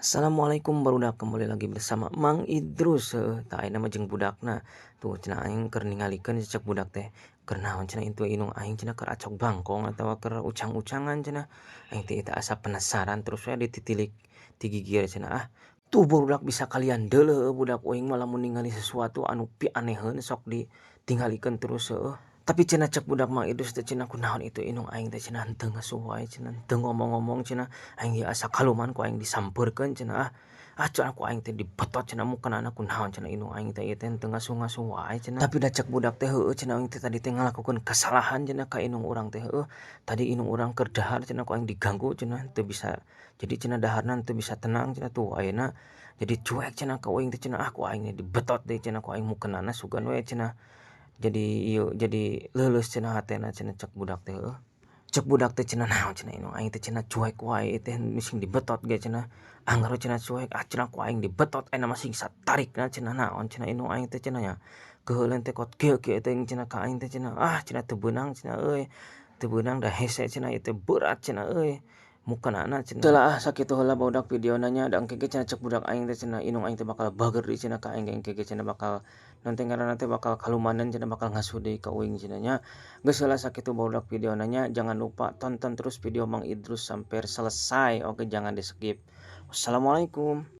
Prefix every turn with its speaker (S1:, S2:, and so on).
S1: Assalamualaikum barudak kembali lagi bersama Mang Idrus, tak nama jeung budakna. Tuh cenah aing keur ningalikeun cecek budak teh, keur naon cenah intu inung aing cenah keur acok bangkong atawa keur ucang-ucangan cenah. Aing teh eta asa penasaran terus we dititilik ti gigi cenah, tuh barudak bisa kalian deuleu budak uing mah lamun ningali sesuatu anu pianeheun sok ditingalikeun terus, Tapi cenah cek budak Mang Idrus teh cenah kunaon itu inung aing teh cenah henteu ngasuh wae cenah, henteu ngomong-ngomong cenah. Aing ge asa kaluman ku aing disampeurkeun cenah, cenah ku aing teh dibetot cenah mukenana kunaon cenah inung aing teh ieu teh henteu ngasuh-ngasuh wae cenah. Tapi da cek budak teh heueuh cenah aing teh tadi teh ngalakukeun kasalahan cenah ka inung urang teh heueuh. Tadi inung urang keur dahar cenah ku aing diganggu cenah teu bisa jadi cenah daharna teu bisa tenang cenah tuh ayeuna jadi cuek cenah ka uing teh cenah ku aing dibetot deui cenah ku aing mukenana sugan we cenah. Jadi leuleus cenah hatena cenah cek budak teh heueuh. Cek budak teh cenah naon cenah inung aing teh cenah cuek wae teh mising dibetot ge cenah. Anggar we cenah cuek cenah ku aing dibetot ayeuna masing satarikna cenah naon cenah inung aing teh cenah nya. Keuheuleun teh kot kieu-kieu teuing cenah ka aing teh cenah cenah teu beunang cenah euy. Teu beunang da hese cenah ieu teh berat cenah euy. Mukenana cenah. Teulah sakitu heula barudak videona nya da engke ge cenah cek budak aing teh cenah inung aing teh bakal bager deui cenah ka aing ge engke ge cenah bakal naon teh ngaranna teh bakal kalumaneun cenah bakal ngasuh deui ka uing cenah nya. Geus heula sakitu barudak videona nya jangan lupa tonton terus video Mang Idrus sampai selesai. Oke jangan di skip. Wassalamualaikum.